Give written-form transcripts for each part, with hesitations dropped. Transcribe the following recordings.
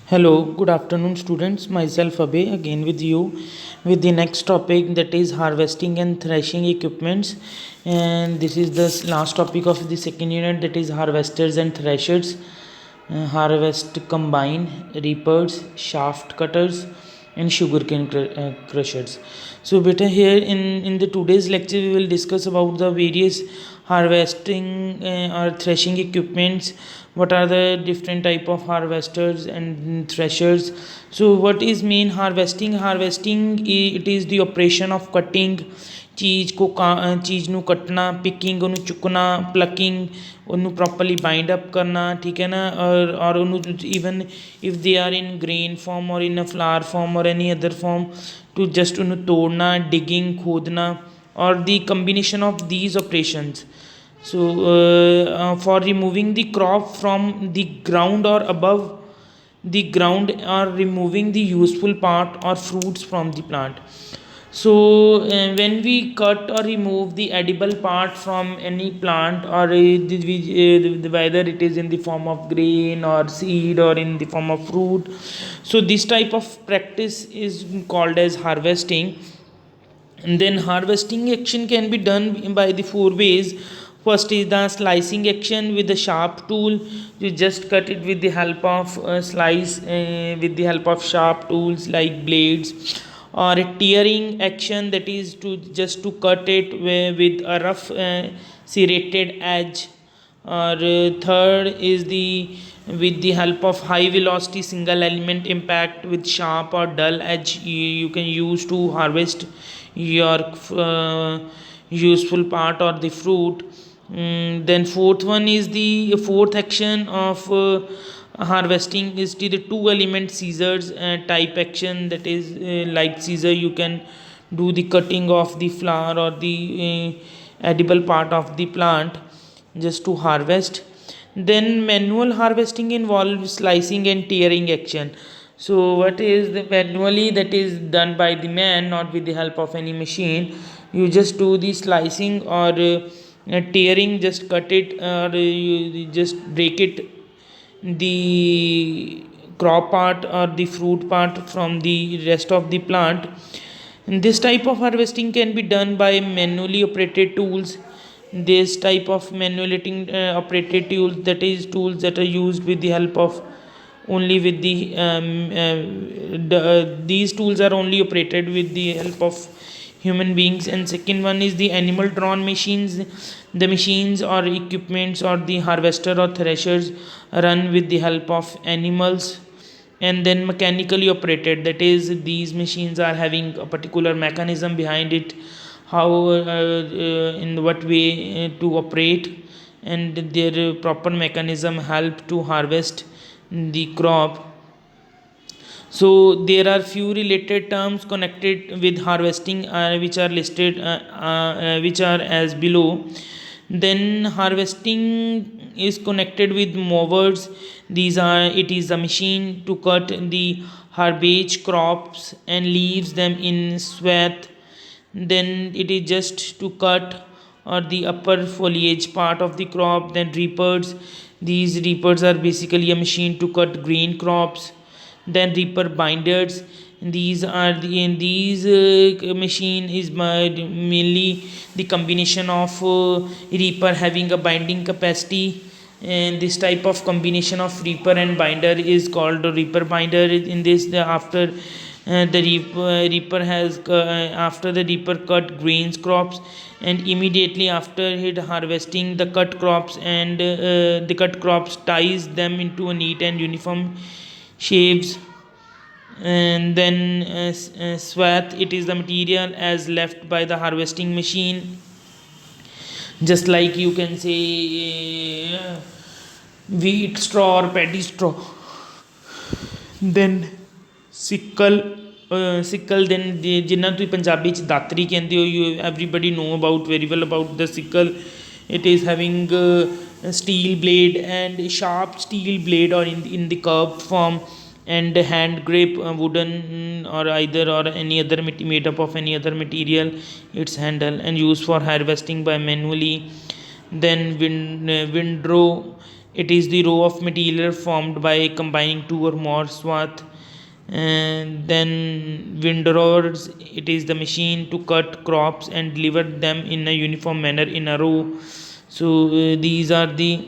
Hello, good afternoon, students. Myself Abhay again with you with the next topic, that is harvesting and threshing equipments. And this is the last topic of the second unit, that is harvesters and threshers, harvest combine, reapers, shaft cutters, and sugarcane crushers. So, beta here in the today's lecture we will discuss about the various harvesting or threshing equipments. What are the different type of harvesters and threshers? So what is main harvesting? It is the operation of cutting ਚੀਜ਼ ਨੂੰ ਕੱਟਣਾ, picking ਉਹਨੂੰ ਚੁੱਕਣਾ, ਪਲਕਿੰਗ ਉਹਨੂੰ properly bind up ਕਰਨਾ, ਠੀਕ ਹੈ ਨਾ, ਔਰ ਉਹਨੂੰ even if they are in grain form ਔਰ ਇਨ ਅ ਫਲਾਰ ਫਾਰਮ ਔਰ any other form to just ਉਹਨੂੰ ਤੋੜਨਾ, ਡਿਗਿੰਗ ਖੋਦਣਾ, or the combination of these operations. So for removing the crop from the ground or above the ground, or removing the useful part or fruits from the plant. So when we cut or remove the edible part from any plant, or whether it is in the form of grain or seed or in the form of fruit, so this type of practice is called as harvesting. And then harvesting action can be done by the four ways. First is the slicing action with the sharp tool. You just cut it with the help of slice with the help of sharp tools like blades. Or a tearing action, that is to just to cut it with a rough serrated edge. Or third is the with the help of high velocity single element impact with sharp or dull edge, you can use to harvest your useful part or the fruit. Then fourth one is the fourth action of harvesting is the two element scissors type action, that is like scissor you can do the cutting of the flower or the edible part of the plant just to harvest. Then manual harvesting involves slicing and tearing action. So what is the manually, that is done by the man, not with the help of any machine. You just do the slicing or tearing, just cut it, or you just break it, the crop part or the fruit part from the rest of the plant. And this type of harvesting can be done by manually operated tools. This type of manually operated tools, that is tools that are used with the help of only with these tools are only operated with the help of human beings. And second one is the animal drawn machines. The machines or equipments or the harvester or threshers run with the help of animals. And then mechanically operated, that is these machines are having a particular mechanism behind it, how in what way to operate, and their proper mechanism help to harvest the crop. So there are few related terms connected with harvesting which are listed which are as below. Then harvesting is connected with mowers. These are, it is a machine to cut the herbage crops and leaves them in swath. Then it is just to cut or the upper foliage part of the crop. Then reapers, these reapers are basically a machine to cut grain crops. Then reaper binders, these are the in these machine is mainly the combination of reaper having a binding capacity, and this type of combination of reaper and binder is called a reaper binder. In this after the reaper has after the reaper cut grains crops, and immediately after it harvesting the cut crops, and the cut crops ties them into a neat and uniform shapes. And then swath, it is the material as left by the harvesting machine, just like you can say wheat straw or paddy straw. Then sickle, sickle, then ਜਿਨ੍ਹਾਂ ਤੁਸੀਂ ਪੰਜਾਬੀ ਚ ਦਾਤਰੀ ਕਹਿੰਦੇ ਹੋ, you everybody know about very well about the sickle. It is having steel blade and sharp steel blade, or in the curved form, and hand grip wooden or either or any other made up of any other material, its handle, and used for harvesting by manually. Then windrow, It is the row of material formed by combining two or more swath. And then windrowers, it is the machine to cut crops and deliver them in a uniform manner in a row. So these are this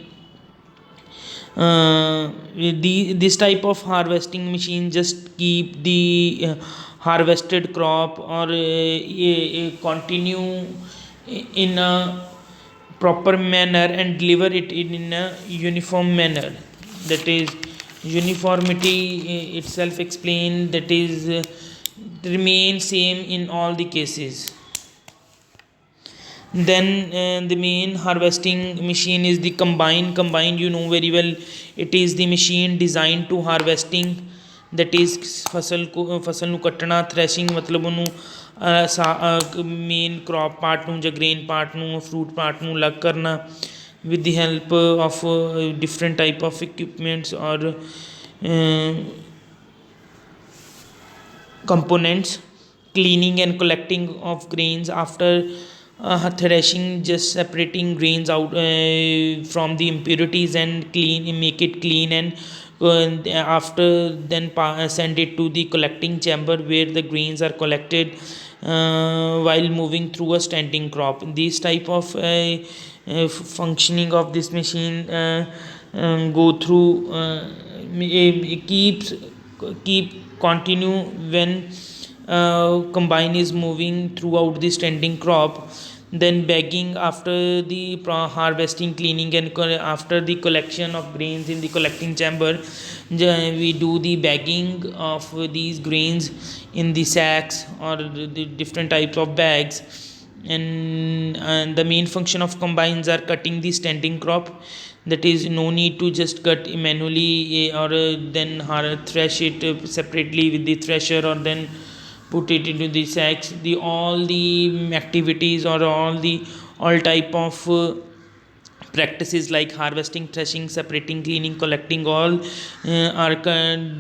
type of harvesting machine just keep the harvested crop or continue in a proper manner and deliver it in a uniform manner. That is uniformity itself explained, that is remain same in all the cases. Then the main harvesting machine is the combine, you know very well. It is the machine designed to harvesting, that is ਫਸਲ ਨੂੰ ਕੱਟਣਾ, ਥ੍ਰੈਸ਼ਿੰਗ ਮਤਲਬ ਉਹਨੂੰ main crop part ਨੂੰ ਜਾਂ grain part ਨੂੰ fruit part ਨੂੰ ਅਲੱਗ ਕਰਨਾ with the help of different type of equipments or components. Cleaning and collecting of grains after threshing, just separating grains out from the impurities and make it clean, and after then send it to the collecting chamber where the grains are collected while moving through a standing crop. These type of functioning of this machine go through keep continue when combine is moving throughout the standing crop. Then bagging after the harvesting, cleaning, and after the collection of grains in the collecting chamber, we do the bagging of these grains in the sacks or the different types of bags. And the main function of combines are cutting the standing crop, that is no need to just cut manually or then thresh it separately with the thresher or then put it into the sacks. The all the activities or all type of practices like harvesting, threshing, separating, cleaning, collecting, all are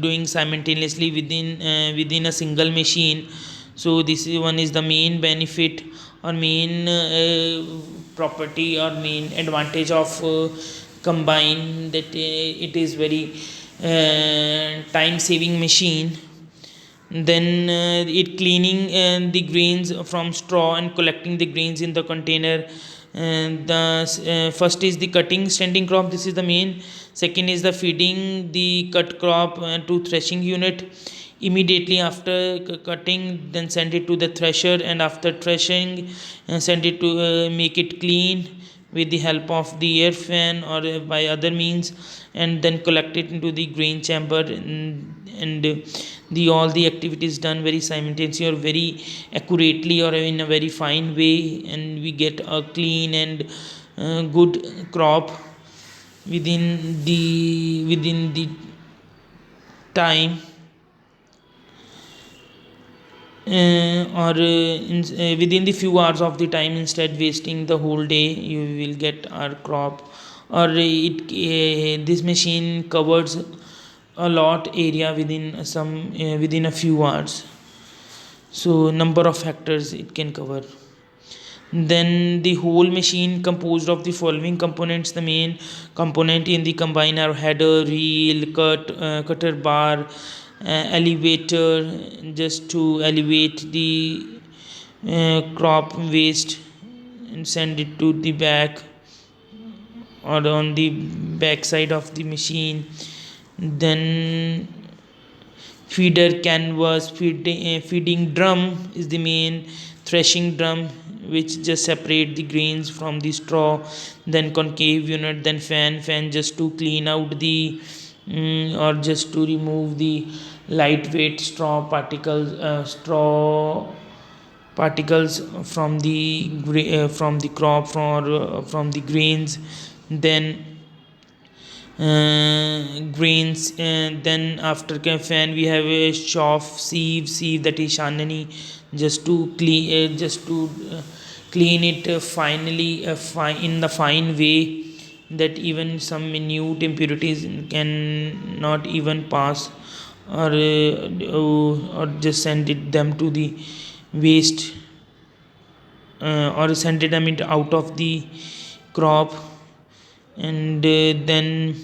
doing simultaneously within a single machine. So this is one is the main benefit or main property or main advantage of combine, that it is very time saving machine. Then it cleaning the grains from straw and collecting the grains in the container. And the first is the cutting standing crop, this is the main. Second is the feeding the cut crop to threshing unit. Immediately after cutting, then send it to the thresher, and after threshing send it to make it clean with the help of the air fan or by other means, and then collect it into the grain chamber. And the all the activities done very simultaneously or very accurately or in a very fine way, and we get a clean and good crop within the time within the few hours of the time, instead wasting the whole day. You will get our crop, or this machine covers a lot area within a few hours. So number of hectares it can cover. Then the whole machine composed of the following components. The main component in the combiner: header, reel, cutter bar, elevator, just to elevate the crop waste and send it to the back or on the back side of the machine. Then feeder canvas, feeding drum is the main, threshing drum which just separate the grains from the straw. Then concave unit, then fan just to clean out the or just to remove the lightweight straw particles from the crop or from the grains. Then grains, then after fan we have a chaff sieve, that is shanani, just to clean it finally in the fine way, that even some minute impurities can not even pass or just send them to the waste or send them out of the crop. and then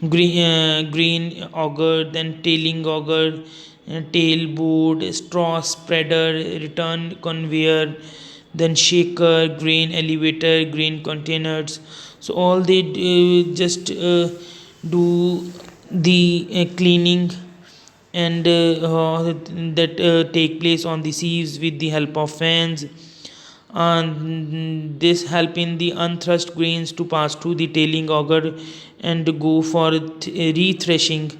green auger, then tailing auger, tailboard, straw spreader, return conveyor, then shaker, grain elevator, grain containers. So all they just do the cleaning and that take place on the sieves with the help of fans, and this help in the unthrust grains to pass through the tailing auger and go for rethreshing.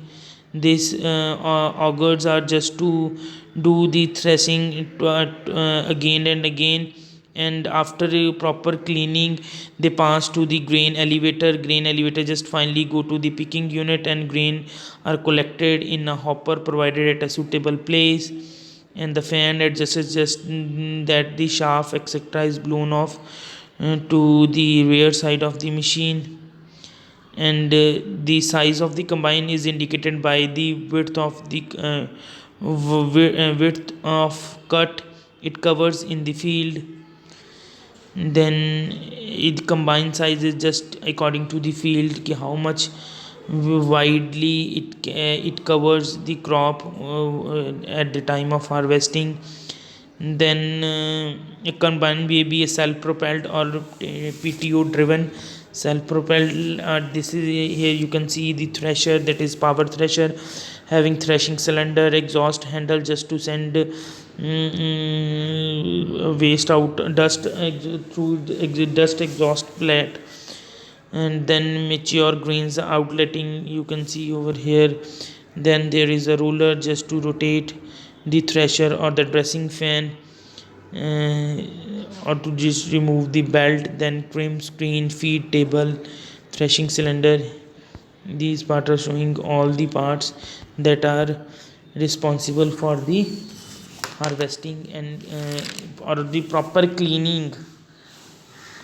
These augers are just to do the threshing again and again, and after a proper cleaning they pass to the grain elevator just finally go to the picking unit, and grain are collected in a hopper provided at a suitable place, and the fan adjusts just that the shaft etc is blown off to the rear side of the machine, and the size of the combine is indicated by the width of the width of cut it covers in the field. Then it combine size is just according to the field how much widely it covers the crop at the time of harvesting. Then a combine may be a self-propelled or PTO driven. Self-propelled, this is here you can see the thresher, that is power thresher, having threshing cylinder, exhaust handle just to send waste out, dust through dust exhaust plate, and then mature grains outletting you can see over here. Then there is a roller just to rotate the thresher or the dressing fan, or to just remove the belt. Then trim screen, feed table, threshing cylinder. These parts are showing all the parts that are responsible for the harvesting and or the proper cleaning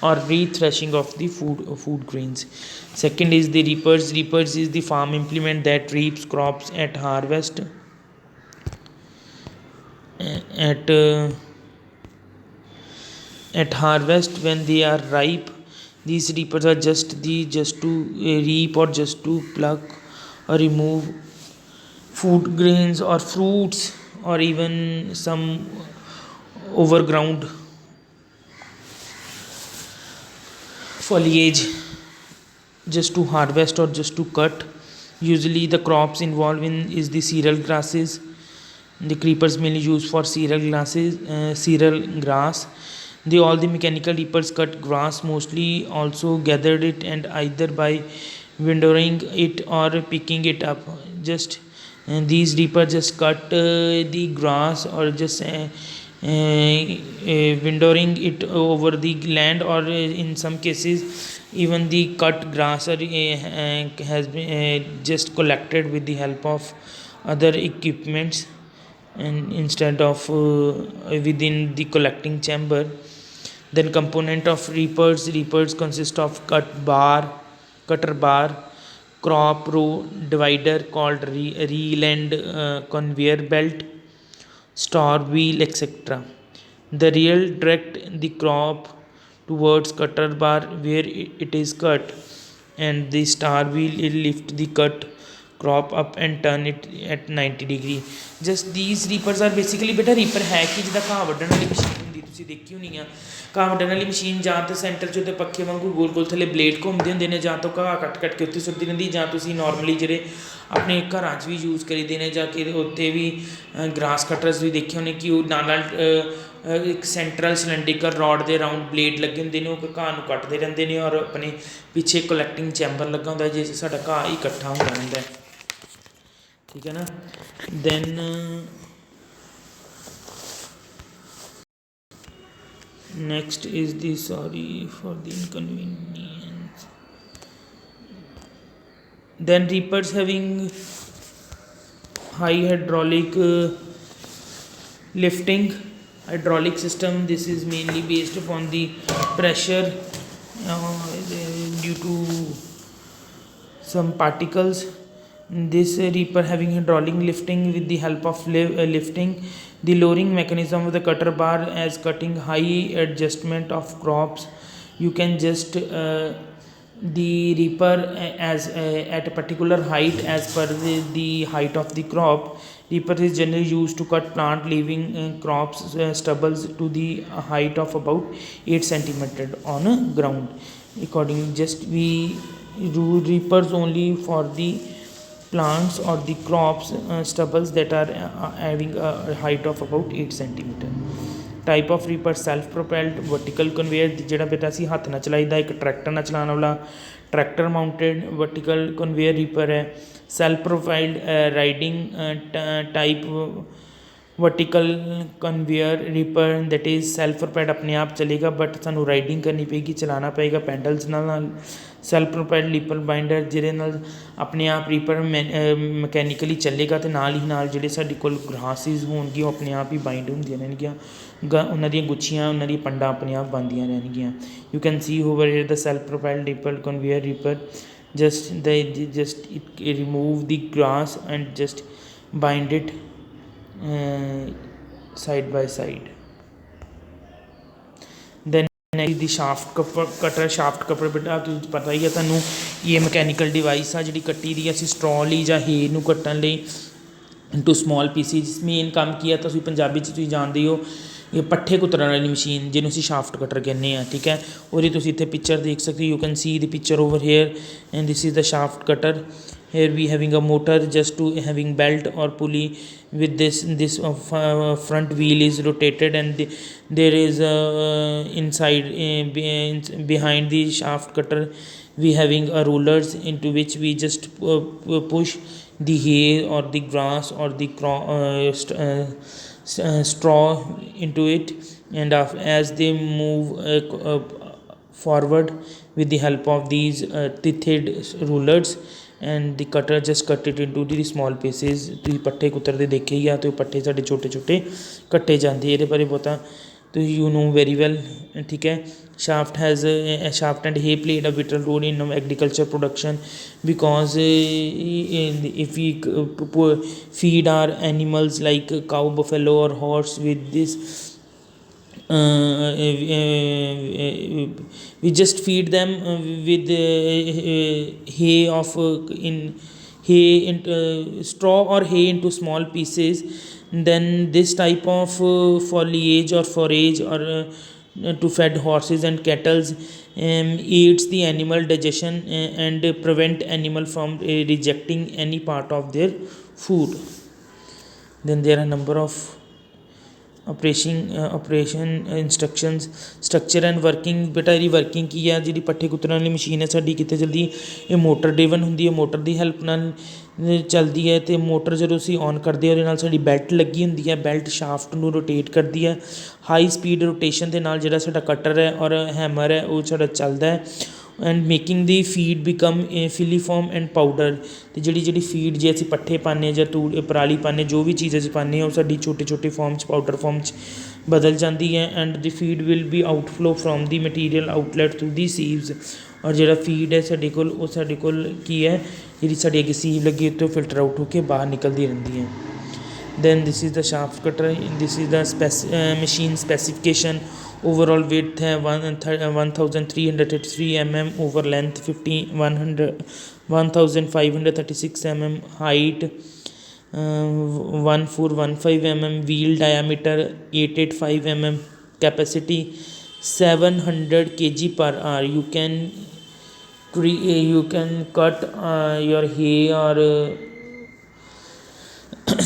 or rethreshing of the food grains. Second is the reapers. Reapers is the farm implement that reaps crops at harvest. At at harvest when they are ripe, these reapers are just to reap or just to pluck or remove food grains or fruits or even some overground foliage just to harvest or just to cut. Usually the crops involved in is the cereal grasses. The creepers mainly used for cereal grass. All the mechanical reapers cut grass mostly also gathered it and either by windowing it or picking it up. Just these reapers just cut the grass or just windowing it over the land, or in some cases even the cut grass has been just collected with the help of other equipments, and instead of within the collecting chamber. Then component of reapers consist of cutter bar, crop row divider called reel and conveyor belt, star wheel, etc. The reel direct the crop towards cutter bar where it is cut, and the star wheel will lift the cut crop up and turn it at 90 degree. Just these reapers are basically beta reaper है कि जिदा घाह ਵੱਢਣ ਵਾਲੀ machine ਹੁੰਦੀ ਤੁਸੀਂ ਦੇਖੀ ਹੋਣੀ ਆ। ਘਾਹ ਵੱਢਣ ਵਾਲੀ ਮਸ਼ੀਨ ਜਾਂ ਤਾਂ ਸੈਂਟਰ 'ਚ ਉਹਦੇ ਪੱਖੇ ਵਾਂਗੂ ਗੋਲ ਗੋਲ ਥੱਲੇ ਬਲੇਡ ਘੁੰਮਦੇ ਹੁੰਦੇ ਨੇ, ਜਾਂ ਤਾਂ ਘਾਹ ਕੱਟ ਕੱਟ ਕੇ ਉੱਤੇ ਸੁੱਟਦੀ ਰਹਿੰਦੀ, ਜਾਂ ਤੁਸੀਂ ਨਾਰਮਲੀ ਜਿਹੜੇ ਆਪਣੇ ਘਰਾਂ 'ਚ ਵੀ ਯੂਜ਼ ਕਰੀਦੇ ਨੇ ਜਾਂ ਕਿ ਉੱਤੇ ਵੀ ਗ੍ਰਾਸ ਕਟਰਸ ਵੀ ਦੇਖੇ ਹੋਣੇ ਕਿ ਉਹ ਨਾਲ ਇੱਕ ਸੈਂਟਰਲ ਸਿਲੰਡਰੀਕਲ ਰੋਡ ਦੇ ਰਾਊਂਡ ਬਲੇਡ ਲੱਗੇ ਹੁੰਦੇ ਨੇ, ਉਹ ਘਾਹ ਨੂੰ ਕੱਟਦੇ ਰਹਿੰਦੇ ਨੇ, ਔਰ ਆਪਣੇ ਪਿੱਛੇ ਕਲੈਕਟਿੰਗ ਚੈਂਬਰ ਲੱਗਾ ਹੁੰਦਾ ਜਿਸ ਸਾਡਾ ਘਾਹ ਹੀ ਇਕੱਠਾ ਹੁੰਦਾ ਰਹਿੰਦਾ, ठीक है ना। Then next is the sorry for the inconvenience. Then reapers having high hydraulic system. This is mainly based upon the pressure due to some particles. This reaper having hydraulic lifting. With the help of lifting, the lowering mechanism of the cutter bar as cutting high adjustment of crops you can just the reaper as at a particular height as per the height of the crop. Reaper is generally used to cut plant leaving crops stubbles to the height of about 8 centimeter on a ground. According just we do reapers only for the plants or the crops stubbles that are having a height of about 8 centimeter. Type of reaper self propelled vertical conveyor ਜਿਹੜਾ ਬੇਟਾ ਅਸੀਂ ਹੱਥ ਨਾਲ ਚਲਾਈਦਾ ਇੱਕ tractor ਨਾਲ ਚਲਾਉਣ ਵਾਲਾ tractor mounted vertical conveyor reaper है self propelled riding type vertical conveyor reaper that is self propelled अपने आप चलेगा बट सानू राइडिंग करनी पेगी चलाना पेगा पैडल्स नाल सेल्फ प्रोपाइल्ड रीपर बाइंडर जिहदे नाल अपने आप रीपर मैकेनिकली चलेगा तो नाल ही नाल जिहड़े साडे कोल ग्रासिस होणगे वो अपने आप ही बाइंड होंदियां रहणगियां उन्हां दी गुच्छियां उन्हां दी पंडां अपने आप बनदियां रहणगियां you can see over here the self propelled reaper conveyor reaper just it remove the grass and just bind it side by side. Then the shaft cutter shaft cutter बेटा तुझे पता ही है तुहानू ये मैकेनिकल डिवाइस आ जिहड़ी कट्टी दी असीं straw लई जां हे नूं कट्टण लई इनटू स्मॉल पीसिस मेन काम की है तुसीं पंजाबी च तुसीं जाणदे हो ये पट्ठे कुतरन वाली मशीन जिन्हों असीं शाफ्ट कटर कहने हैं ठीक है और ये तुसीं इत्थे पिक्चर देख सकते you can see the picture over here and this is the shaft cutter here we having a motor just to having belt or pulley with this front wheel is rotated and there is inside behind the shaft cutter we having a rollers into which we just push the hay or the grass or the straw into it and as they move forward with the help of these teethed rulers and the cutter just cut it into the small pieces ਤੁਸੀਂ ਪੱਠੇ ਕੁਤਰਦੇ ਦੇਖੇ ਹੀ ਆ ਤੇ ਪੱਠੇ ਸਾਡੇ ਛੋਟੇ ਛੋਟੇ ਕੱਟੇ ਜਾਂਦੇ ਇਹਦੇ ਬਾਰੇ ਬਹੁਤਾ ਤੁਸੀਂ ਯੂ ਨੋ ਵੈਰੀ ਵੈਲ ਠੀਕ ਹੈ shaft has shaft and hay played a vital role in agriculture production because if we feed our animals like cow buffalo or horse with this we just feed them with hay of in hay straw or hay into small pieces then this type of foliage or forage or to fed horses and cattle aids the animal digestion and prevent animal from rejecting any part of their food. Then there are a number of operation instructions structure and working बेटा ਇਹਦੀ working की है जी पट्ठे कुतरन वाली machine है साड़ी कितने जल्दी ये मोटर ड्रिवन होंगी है मोटर की हैल्प नाल चलती है तो मोटर जो असीं ऑन करते हैं उहदे साडी बैल्ट लगी होंदी है बैल्ट शाफ्ट नूं रोटेट करती है हाई स्पीड रोटेशन के नाल जिहड़ा साडा कटर है और हैमर है वो साडा चलदा है and making the feed become filiform and powder तो जी फीड जे असीं पट्ठे पाने जां पराली पाने जो भी चीज़ असीं पाने वो साडी छोटे छोटे फॉर्म च पाउडर फॉर्म च बदल जाती है and the feed will be outflow from the material outlet through the sieves और जो फीड है साडे कोल वो साडे कोल की है जी साड़ी अगे सीव लगी उत्ते फिल्टर आउट होकर बाहर निकलती रहती है. Then this is the shaft cutter. This is the machine specification. Overall width है 1333 mm, over length 1536 mm, height 1415 mm, wheel diameter 885 mm, capacity 700 kg per hour. You can cut your hay or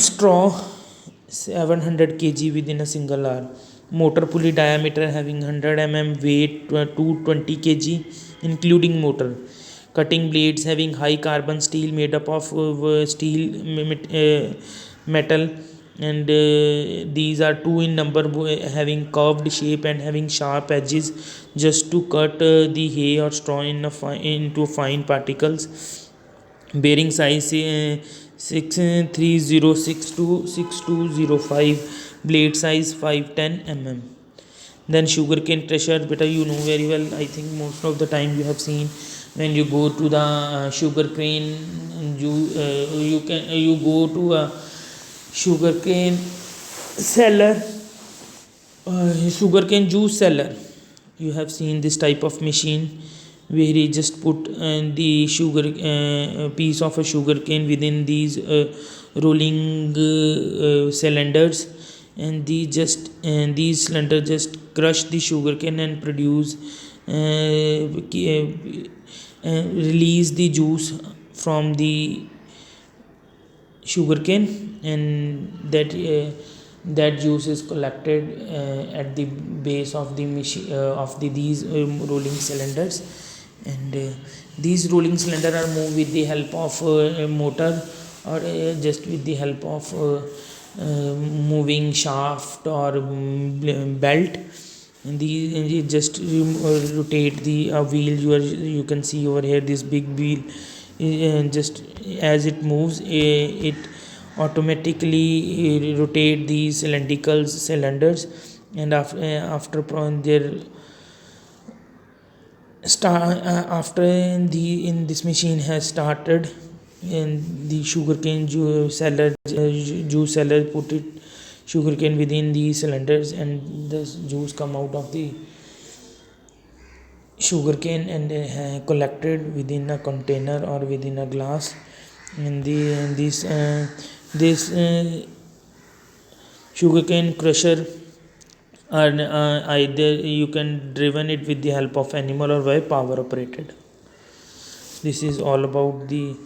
straw 700 kg within a single hour. Motor pulley diameter having 100 mm, weight 220 kg including motor. Cutting blades having high carbon steel made up of metal, and these are two in number, having curved shape and having sharp edges just to cut the hay or straw into fine particles. Bearing size 63062 6205, blade size 510 mm. Then sugarcane thresher, beta you know very well, I think most of the time you have seen when you go to the sugarcane, you go to a sugarcane seller, sugarcane juice seller, you have seen this type of machine where he just put the sugar piece of a sugar cane within these rolling cylinders, and these cylinders just crush the sugar cane and produce release the juice from the sugarcane, and that juice is collected at the base of the machine of these rolling cylinders, and these rolling cylinders are moved with the help of a motor, or just with the help of moving shaft or belt, and the just rotate the wheel. You can see over here this big wheel, just as it moves, it automatically rotate these cylindrical cylinders, and their after in this machine has started, and the sugarcane juice seller put it sugarcane within the cylinders, and the juice come out of the sugarcane and collected within a container or within a glass. And this sugarcane crusher are either you can driven it with the help of animal or by power operated. This is all about the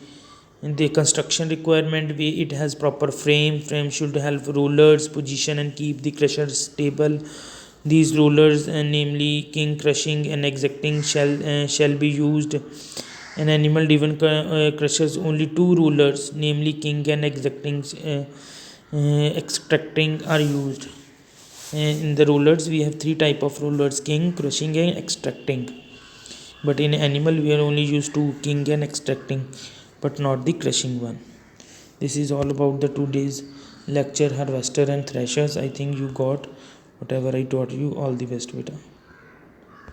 construction requirement. It has proper frame should help rollers position and keep the crusher stable. These rollers, namely king crushing and exacting, shall be used. An animal driven crushers only two rollers, namely king and exacting extracting, are used. In the rollers we have three type of rollers: king, crushing and extracting. But in animal we are only used to king and extracting, but not the crushing one. This is all about the today's lecture, harvester and threshers. I think you got whatever I taught you. All the best, beta.